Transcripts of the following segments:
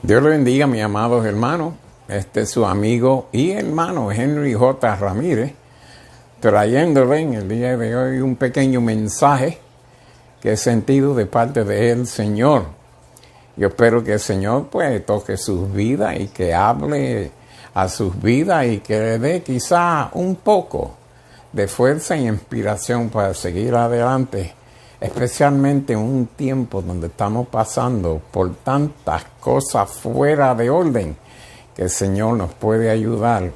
Dios le bendiga, mis amados hermanos. Este es su amigo y hermano Henry J. Ramírez, trayéndole en el día de hoy un pequeño mensaje que he sentido de parte del Señor. Yo espero que el Señor pues toque sus vidas y que hable a sus vidas y que le dé quizá un poco de fuerza y inspiración para seguir adelante, especialmente en un tiempo donde estamos pasando por tantas cosas fuera de orden, que el Señor nos puede ayudar a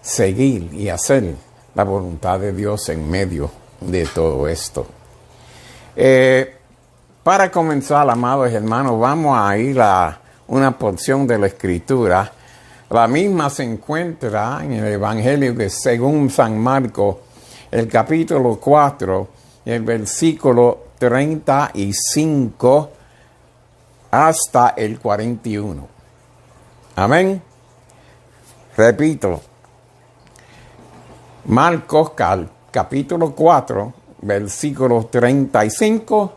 seguir y hacer la voluntad de Dios en medio de todo esto. Para comenzar, amados hermanos, vamos a ir a una porción de la Escritura. La misma se encuentra en el Evangelio que según San Marcos, el capítulo 4, el versículo 35 hasta el 41. Amén. Repito, Marcos capítulo 4, versículos 35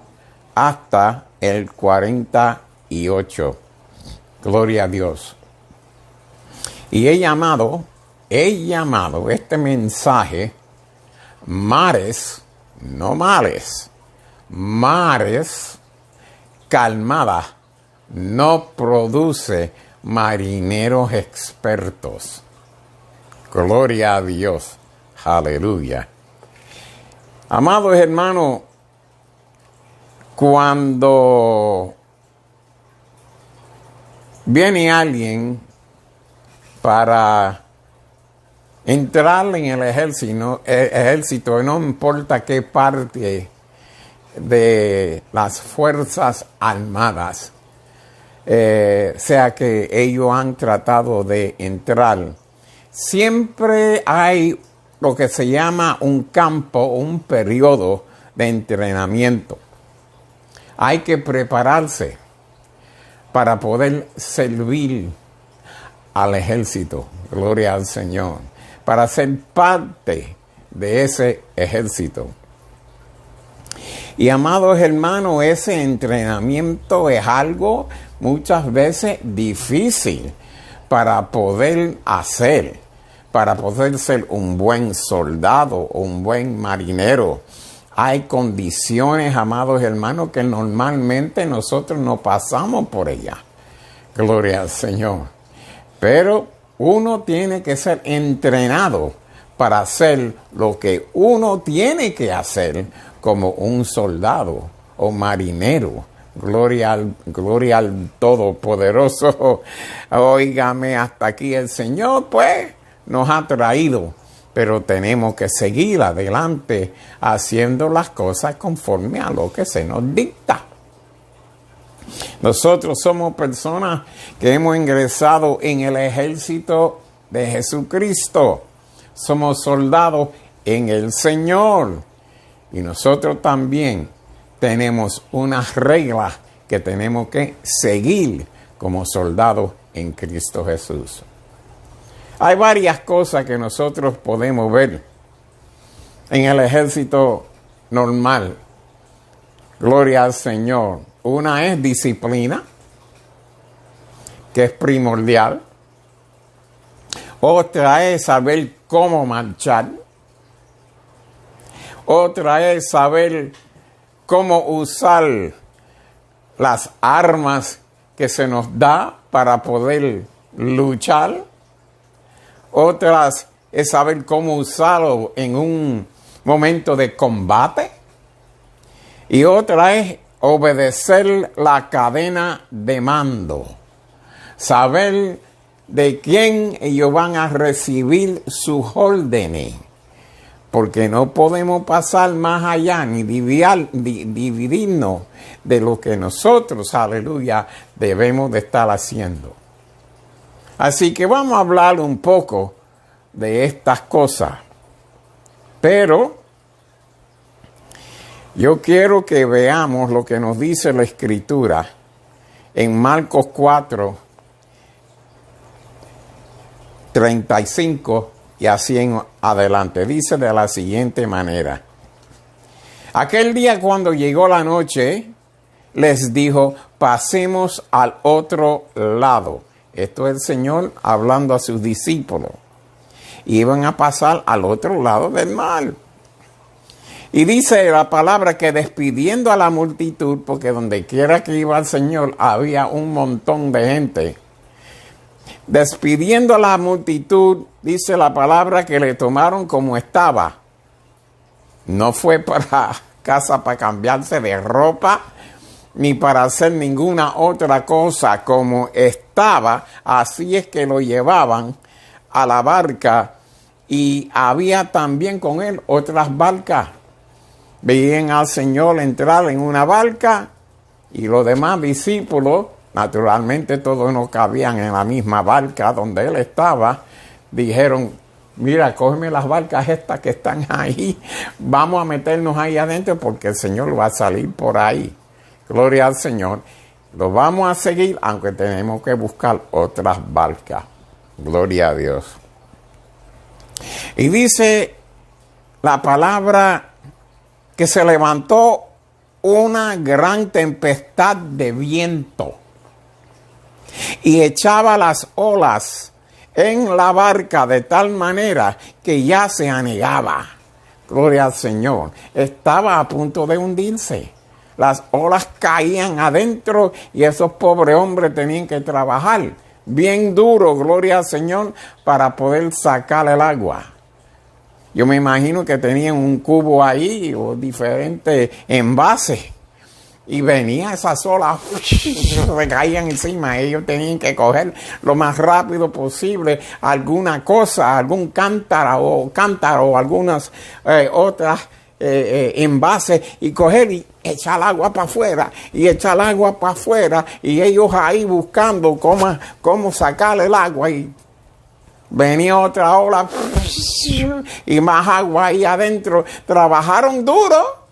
hasta el 48. Gloria a Dios. Y he llamado este mensaje mares, no males, mares calmada, no produce marineros expertos. Gloria a Dios. Aleluya. Amados hermanos, cuando viene alguien para entrar en el ejército, no importa qué parte de las Fuerzas Armadas, sea que ellos han tratado de entrar, siempre hay lo que se llama un campo, un periodo de entrenamiento. Hay que prepararse para poder servir al ejército, gloria al Señor, para ser parte de ese ejército. Y amados hermanos, ese entrenamiento es algo muchas veces difícil para poder hacer, para poder ser un buen soldado o un buen marinero. Hay condiciones, amados hermanos, que normalmente nosotros no pasamos por ellas. Gloria al Señor. Pero uno tiene que ser entrenado para hacer lo que uno tiene que hacer como un soldado o marinero. Gloria al Todopoderoso. Óigame, hasta aquí el Señor pues nos ha traído, pero tenemos que seguir adelante haciendo las cosas conforme a lo que se nos dicta. Nosotros somos personas que hemos ingresado en el ejército de Jesucristo. Somos soldados en el Señor. Y nosotros también tenemos unas reglas que tenemos que seguir como soldados en Cristo Jesús. Hay varias cosas que nosotros podemos ver en el ejército normal. Gloria al Señor. Una es disciplina, que es primordial. Otra es saber cómo marchar. Otra es saber cómo usar las armas que se nos da para poder luchar. Otras es saber cómo usarlo en un momento de combate. Y otra es obedecer la cadena de mando. Saber de quién ellos van a recibir sus órdenes. Porque no podemos pasar más allá ni dividirnos de lo que nosotros, aleluya, debemos de estar haciendo. Así que vamos a hablar un poco de estas cosas. Pero yo quiero que veamos lo que nos dice la Escritura en Marcos 4, 35 y así en adelante. Dice de la siguiente manera: aquel día cuando llegó la noche, les dijo: pasemos al otro lado. Esto es el Señor hablando a sus discípulos. Iban a pasar al otro lado del mar. Y dice la palabra que despidiendo a la multitud, porque donde quiera que iba el Señor había un montón de gente. Despidiendo a la multitud, dice la palabra que le tomaron como estaba. No fue para casa para cambiarse de ropa, ni para hacer ninguna otra cosa, como estaba. Así es que lo llevaban a la barca, y había también con él otras barcas. Veían al Señor entrar en una barca, y los demás discípulos, naturalmente todos no cabían en la misma barca donde él estaba, dijeron: mira, cógeme las barcas estas que están ahí, vamos a meternos ahí adentro porque el Señor va a salir por ahí. Gloria al Señor. Lo vamos a seguir, aunque tenemos que buscar otras barcas. Gloria a Dios. Y dice la palabra que se levantó una gran tempestad de viento y echaba las olas en la barca de tal manera que ya se anegaba. Gloria al Señor. Estaba a punto de hundirse. Las olas caían adentro y esos pobres hombres tenían que trabajar bien duro, gloria al Señor, para poder sacar el agua. Yo me imagino que tenían un cubo ahí o diferentes envases. Y venía esas olas, se caían encima. Ellos tenían que coger lo más rápido posible alguna cosa, algún cántaro o algunas otras envases, y coger y echar agua para afuera, y echar agua para afuera, y ellos ahí buscando cómo sacar el agua, y venía otra ola y más agua ahí adentro. Trabajaron duro.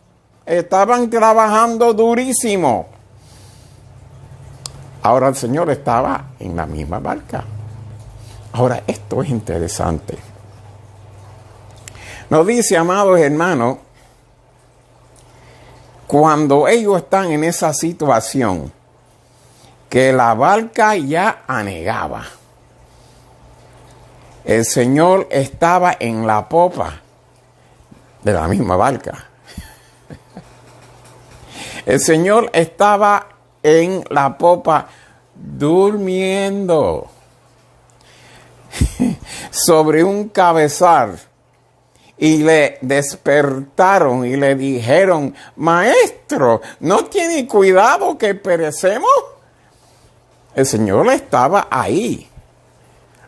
Estaban trabajando durísimo. Ahora el Señor estaba en la misma barca. Ahora, esto es interesante. Nos dice, amados hermanos, cuando ellos están en esa situación, que la barca ya anegaba. El Señor estaba en la popa de la misma barca. El Señor estaba en la popa durmiendo sobre un cabezal, y le despertaron y le dijeron: maestro, ¿no tiene cuidado que perecemos? El Señor estaba ahí.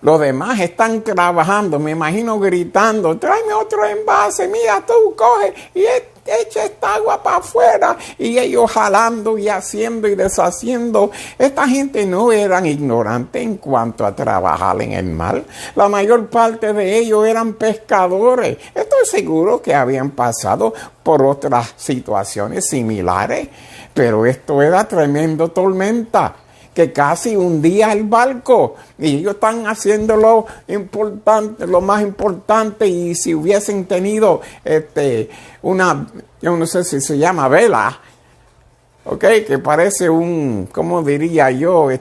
Los demás están trabajando, me imagino gritando: tráeme otro envase, mira tú, coge y echa esta agua para afuera. Y ellos jalando y haciendo y deshaciendo. Esta gente no eran ignorantes en cuanto a trabajar en el mar. La mayor parte de ellos eran pescadores. Estoy seguro que habían pasado por otras situaciones similares, pero esto era tremendo tormenta que casi hundía el barco, y ellos están haciendo lo importante, lo más importante. Y si hubiesen tenido una, yo no sé si se llama vela, que parece un, ¿cómo diría yo? Lo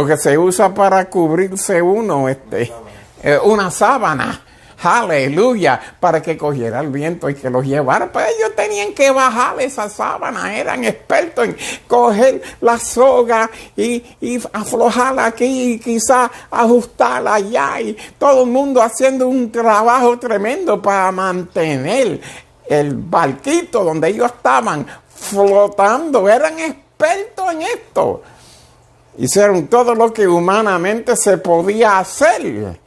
que se usa para cubrirse uno, una sábana. Aleluya, para que cogiera el viento y que los llevara. Pues ellos tenían que bajar esa sábana. Eran expertos en coger la soga y aflojarla aquí y quizá ajustarla allá. Y todo el mundo haciendo un trabajo tremendo para mantener el barquito donde ellos estaban flotando. Eran expertos en esto. Hicieron todo lo que humanamente se podía hacer.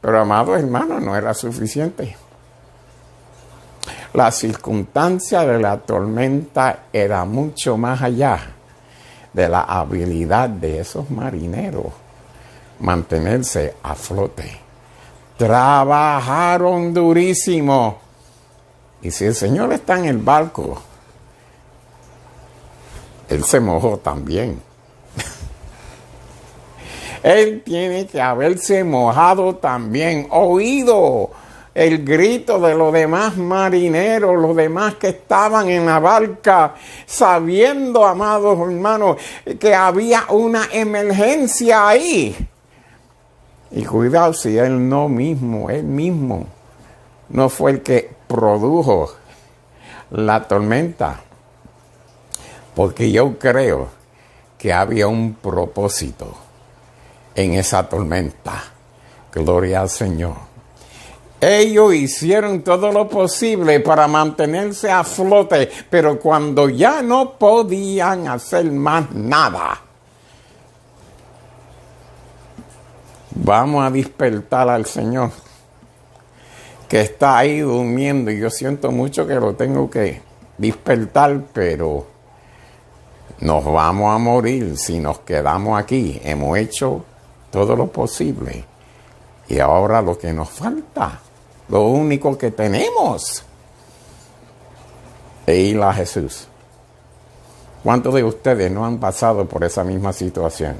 Pero, amados hermanos, no era suficiente. La circunstancia de la tormenta era mucho más allá de la habilidad de esos marineros mantenerse a flote. Trabajaron durísimo. Y si el Señor está en el barco, Él se mojó también. Él tiene que haberse mojado también, oído el grito de los demás marineros, los demás que estaban en la barca, sabiendo, amados hermanos, que había una emergencia ahí. Y cuidado si él mismo, no fue el que produjo la tormenta. Porque yo creo que había un propósito en esa tormenta. Gloria al Señor. Ellos hicieron todo lo posible para mantenerse a flote, pero cuando ya no podían hacer más nada, vamos a despertar al Señor, que está ahí durmiendo, y yo siento mucho que lo tengo que despertar, pero nos vamos a morir si nos quedamos aquí. Hemos hecho todo lo posible. Y ahora lo que nos falta, lo único que tenemos, es ir a Jesús. ¿Cuántos de ustedes no han pasado por esa misma situación?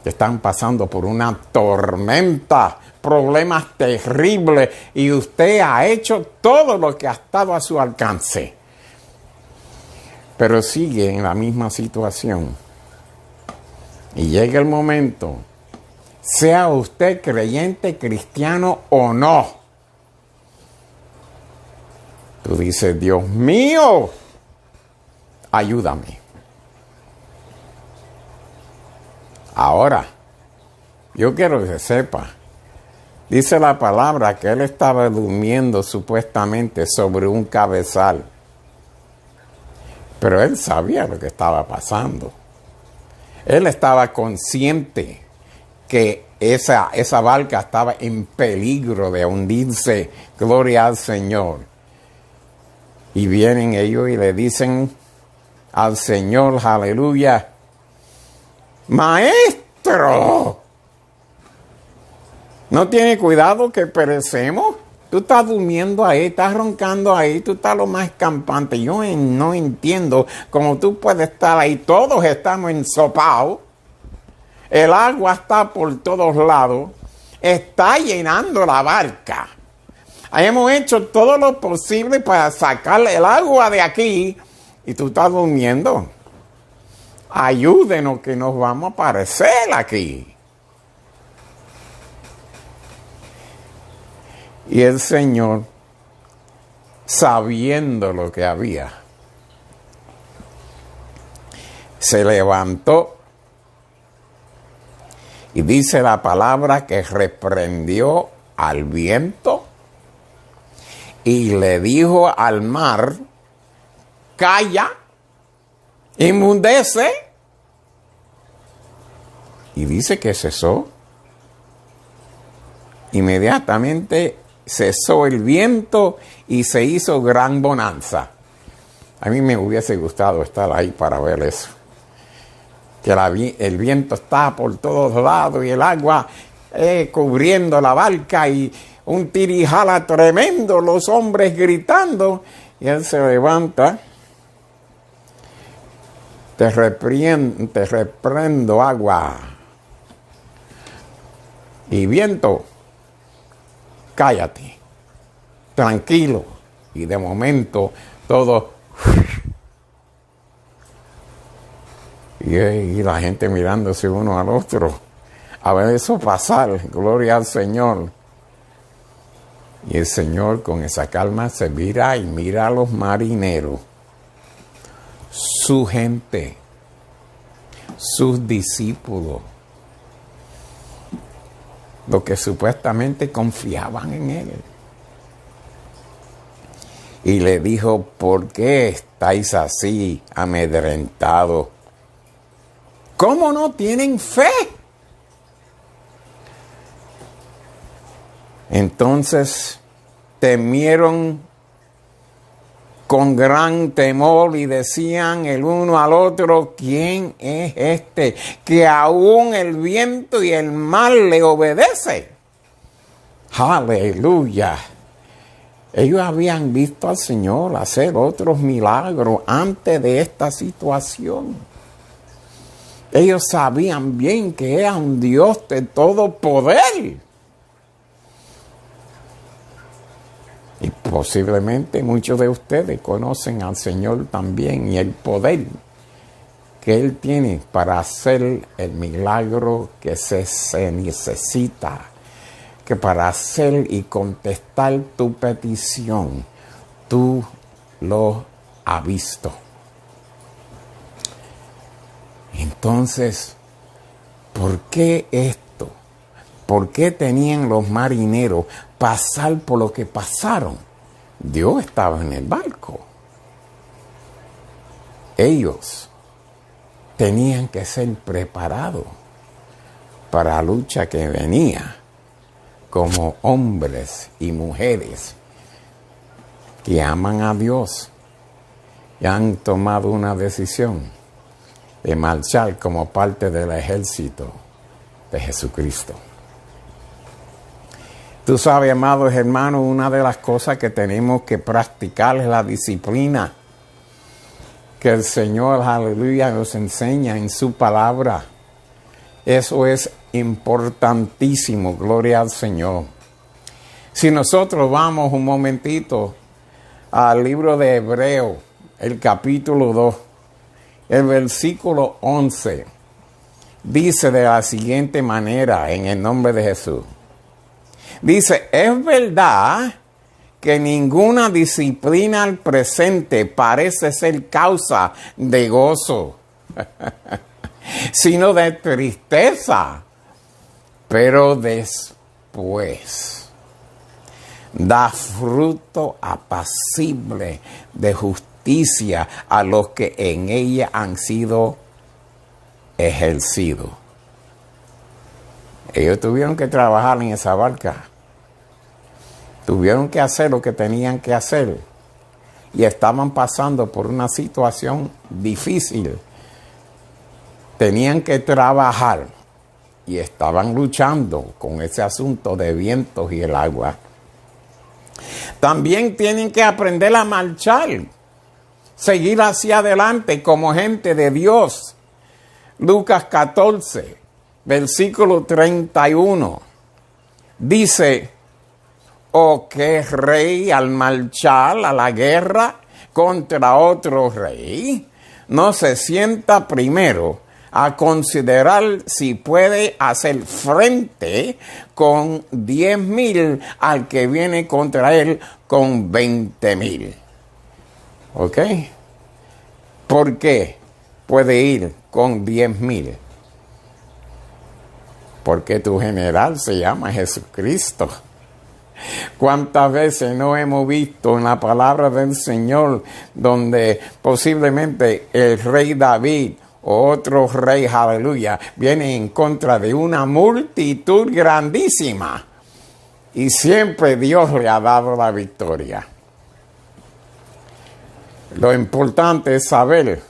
Están pasando por una tormenta, problemas terribles, y usted ha hecho todo lo que ha estado a su alcance, pero sigue en la misma situación. Y llega el momento, sea usted creyente, cristiano o no, tú dices: Dios mío, ayúdame. Ahora, yo quiero que sepa, dice la palabra que él estaba durmiendo supuestamente sobre un cabezal, pero él sabía lo que estaba pasando. Él estaba consciente que esa barca estaba en peligro de hundirse. Gloria al Señor. Y vienen ellos y le dicen al Señor: aleluya, Maestro, ¿no tiene cuidado que perecemos? Tú estás durmiendo ahí, estás roncando ahí, tú estás lo más campante. Yo no entiendo cómo tú puedes estar ahí. Todos estamos ensopados. El agua está por todos lados. Está llenando la barca. Hemos hecho todo lo posible para sacar el agua de aquí y tú estás durmiendo. Ayúdenos que nos vamos a aparecer aquí. Y el Señor, sabiendo lo que había, se levantó y dice la palabra que reprendió al viento y le dijo al mar: calla, inmundece. Y dice que cesó. Inmediatamente cesó el viento y se hizo gran bonanza. A mí me hubiese gustado estar ahí para ver eso. Que el viento está por todos lados y el agua cubriendo la barca y un tirijala tremendo, los hombres gritando, y él se levanta: te reprendo agua y viento, cállate, tranquilo. Y de momento todo, y la gente mirándose uno al otro a ver eso pasar. Gloria al Señor. Y el Señor con esa calma se mira y mira a los marineros, su gente, sus discípulos, los que supuestamente confiaban en Él. Y le dijo: ¿por qué estáis así amedrentados? ¿Cómo no tienen fe? Entonces temieron con gran temor y decían el uno al otro: ¿quién es este que aún el viento y el mar le obedece? Aleluya. Ellos habían visto al Señor hacer otros milagros antes de esta situación. Ellos sabían bien que era un Dios de todo poder. Posiblemente muchos de ustedes conocen al Señor también y el poder que Él tiene para hacer el milagro que se necesita, que para hacer y contestar tu petición, tú lo has visto. Entonces, ¿por qué esto? ¿Por qué tenían los marineros pasar por lo que pasaron? Dios estaba en el barco. Ellos tenían que ser preparados para la lucha que venía como hombres y mujeres que aman a Dios y han tomado una decisión de marchar como parte del ejército de Jesucristo. Tú sabes, amados hermanos, una de las cosas que tenemos que practicar es la disciplina que el Señor, aleluya, nos enseña en su palabra. Eso es importantísimo, gloria al Señor. Si nosotros vamos un momentito al libro de Hebreos, el capítulo 2, el versículo 11, dice de la siguiente manera, en el nombre de Jesús. Dice, es verdad que ninguna disciplina al presente parece ser causa de gozo, sino de tristeza, pero después da fruto apacible de justicia a los que en ella han sido ejercidos. Ellos tuvieron que trabajar en esa barca. Tuvieron que hacer lo que tenían que hacer. Y estaban pasando por una situación difícil. Tenían que trabajar. Y estaban luchando con ese asunto de vientos y el agua. También tienen que aprender a marchar. Seguir hacia adelante como gente de Dios. Lucas 14, versículo 31. Dice, ¿o qué rey al marchar a la guerra contra otro rey no se sienta primero a considerar si puede hacer frente con 10,000 al que viene contra él con 20,000? ¿Ok? ¿Por qué puede ir con 10,000? Porque tu general se llama Jesucristo. ¿Cuántas veces no hemos visto en la palabra del Señor donde posiblemente el rey David o otro rey, aleluya, viene en contra de una multitud grandísima y siempre Dios le ha dado la victoria? Lo importante es saber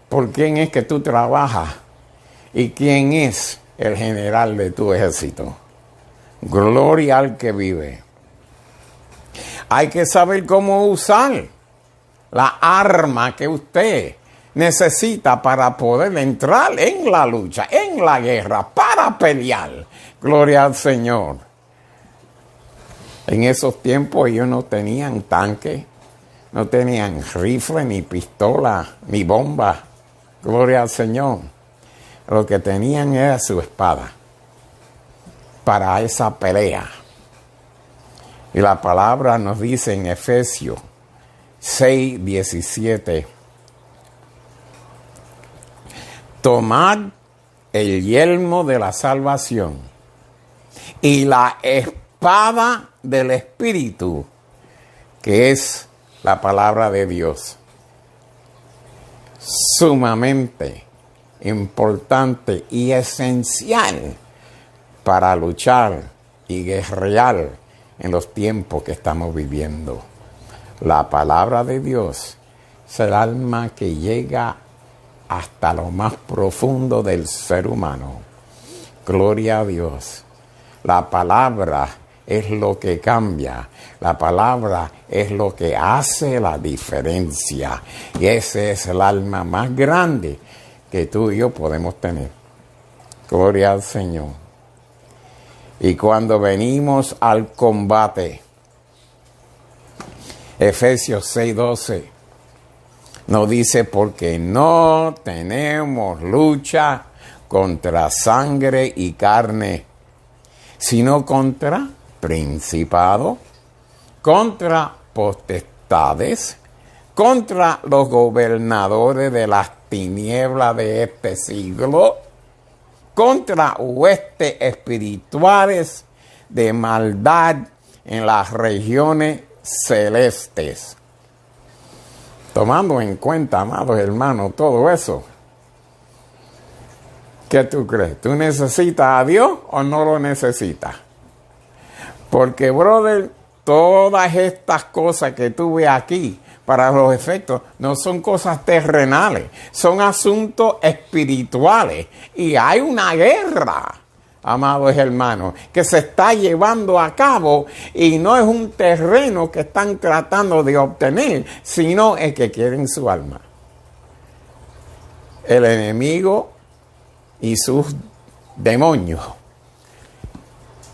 por quién es que tú trabajas y quién es el general de tu ejército. Gloria al que vive. Hay que saber cómo usar la arma que usted necesita para poder entrar en la lucha, en la guerra, para pelear. Gloria al Señor. En esos tiempos ellos no tenían tanque, no tenían rifle, ni pistola, ni bomba. Gloria al Señor. Lo que tenían era su espada para esa pelea. Y la palabra nos dice en Efesios 6:17, tomad el yelmo de la salvación y la espada del Espíritu, que es la palabra de Dios. Sumamente importante y esencial para luchar y guerrear en los tiempos que estamos viviendo. La palabra de Dios es el alma que llega hasta lo más profundo del ser humano. Gloria a Dios. La palabra es lo que cambia. La palabra es lo que hace la diferencia. Y ese es el alma más grande que tú y yo podemos tener. Gloria al Señor. Y cuando venimos al combate, Efesios 6:12 nos dice, porque no tenemos lucha contra sangre y carne, sino contra principados, contra potestades, contra los gobernadores de las tinieblas de este siglo, contra huestes espirituales de maldad en las regiones celestes. Tomando en cuenta, amados hermanos, todo eso, ¿qué tú crees? ¿Tú necesitas a Dios o no lo necesitas? Porque, brother, todas estas cosas que tú ves aquí, para los efectos, no son cosas terrenales, son asuntos espirituales. Y hay una guerra, amados hermanos, que se está llevando a cabo y no es un terreno que están tratando de obtener, sino el que quieren su alma. El enemigo y sus demonios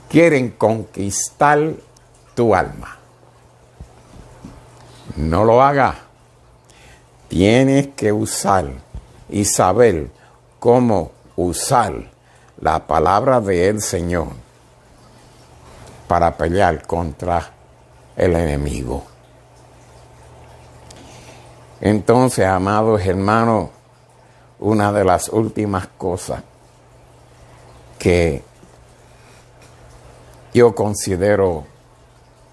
quieren conquistar tu alma. No lo hagas. Tienes que usar y saber cómo usar la palabra del Señor para pelear contra el enemigo. Entonces, amados hermanos, una de las últimas cosas que yo considero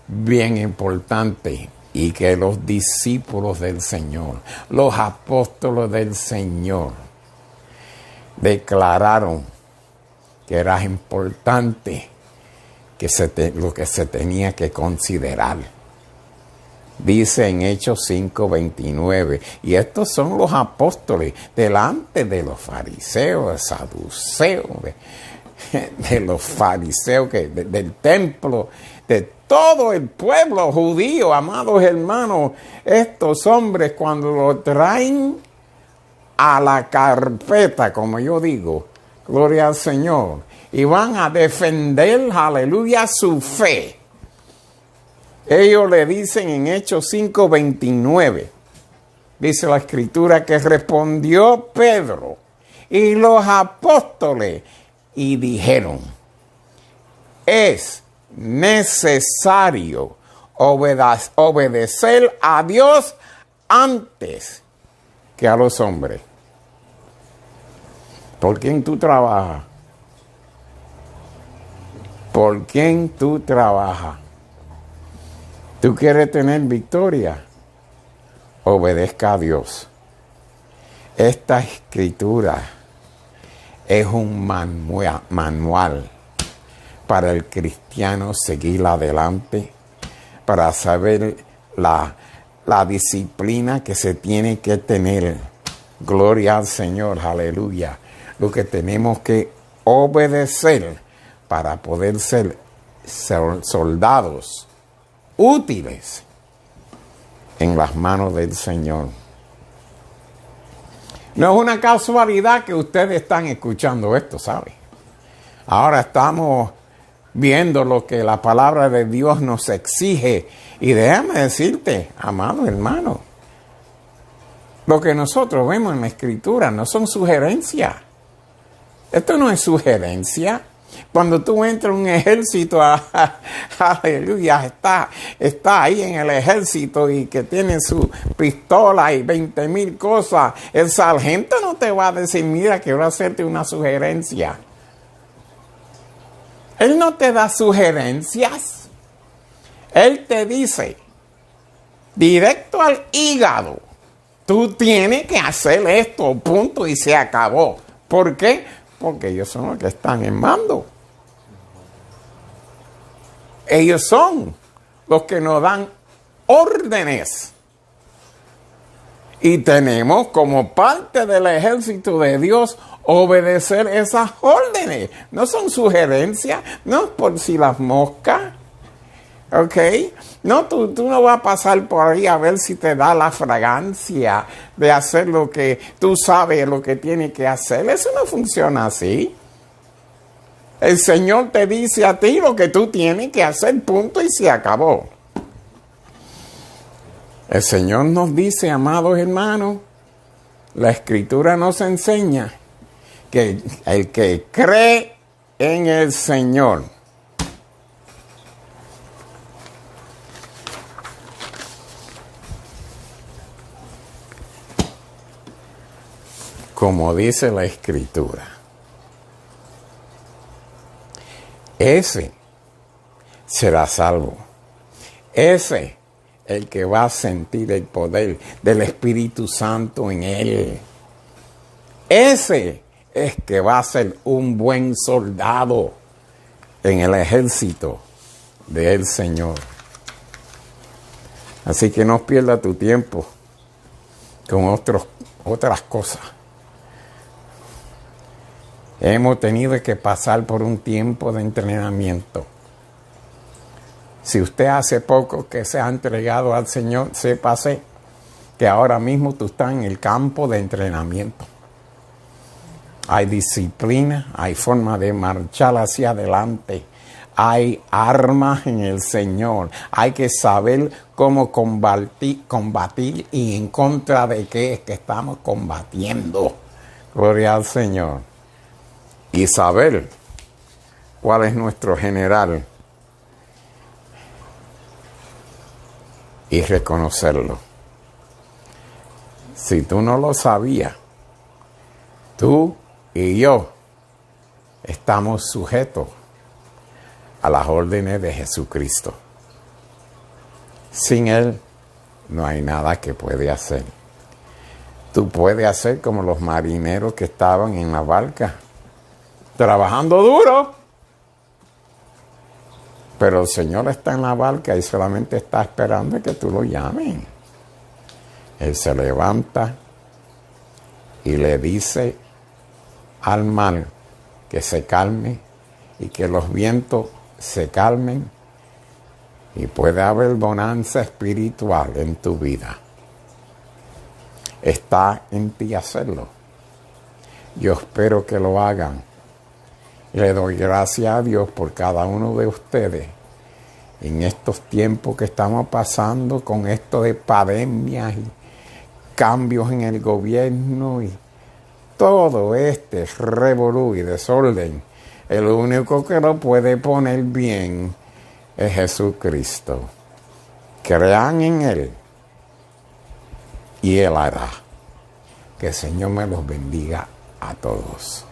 bien importante y que los discípulos del Señor, los apóstoles del Señor, declararon que era importante lo que se tenía que considerar. Dice en Hechos 5:29, y estos son los apóstoles delante de los fariseos, saduceos, de los fariseos del templo, de todo el pueblo judío, amados hermanos. Estos hombres, cuando lo traen a la carpeta, como yo digo, gloria al Señor, y van a defender, aleluya, su fe. Ellos le dicen en Hechos 5:29, dice la Escritura, que respondió Pedro y los apóstoles y dijeron, es necesario obedecer a Dios antes que a los hombres. ¿Por quién tú trabajas? ¿Por quién tú trabajas? ¿Tú quieres tener victoria? Obedezca a Dios. Esta escritura es un manual para el cristiano seguir adelante, para saber la disciplina que se tiene que tener. Gloria al Señor, aleluya. Lo que tenemos que obedecer para poder ser soldados útiles en las manos del Señor. No es una casualidad que ustedes están escuchando esto, ¿sabe? Ahora estamos viendo lo que la palabra de Dios nos exige. Y déjame decirte, amado hermano, lo que nosotros vemos en la Escritura no son sugerencias. Esto no es sugerencia. Cuando tú entras en un ejército, aleluya, está ahí en el ejército y que tiene su pistola y 20,000 cosas, el sargento no te va a decir, mira, quiero hacerte una sugerencia. Él no te da sugerencias. Él te dice, directo al hígado, tú tienes que hacer esto, punto, y se acabó. ¿Por qué? Porque ellos son los que están en mando. Ellos son los que nos dan órdenes. Y tenemos como parte del ejército de Dios obedecer esas órdenes. No son sugerencias, no es por si las moscas. ¿Ok? No, tú no vas a pasar por ahí a ver si te da la fragancia de hacer lo que tú sabes lo que tienes que hacer. Eso no funciona así. El Señor te dice a ti lo que tú tienes que hacer, punto, y se acabó. El Señor nos dice, amados hermanos, la Escritura nos enseña que el que cree en el Señor, como dice la Escritura, ese será salvo. Ese el que va a sentir el poder del Espíritu Santo en él. Ese es que va a ser un buen soldado en el ejército del Señor. Así que no pierda tu tiempo con otras cosas. Hemos tenido que pasar por un tiempo de entrenamiento. Si usted hace poco que se ha entregado al Señor, sépase que ahora mismo tú estás en el campo de entrenamiento. Hay disciplina, hay forma de marchar hacia adelante, hay armas en el Señor, hay que saber cómo combatir y en contra de qué es que estamos combatiendo. Gloria al Señor. Y saber cuál es nuestro general y reconocerlo. Si tú no lo sabías, tú y yo estamos sujetos a las órdenes de Jesucristo. Sin Él no hay nada que puede hacer. Tú puedes hacer como los marineros que estaban en la barca, trabajando duro. Pero el Señor está en la barca y solamente está esperando que tú lo llames. Él se levanta y le dice al mar que se calme y que los vientos se calmen y puede haber bonanza espiritual en tu vida. Está en ti hacerlo. Yo espero que lo hagan. Y le doy gracias a Dios por cada uno de ustedes en estos tiempos que estamos pasando con esto de pandemias y cambios en el gobierno y todo este revolú y desorden. El único que lo puede poner bien es Jesucristo. Crean en Él y Él hará. Que el Señor me los bendiga a todos.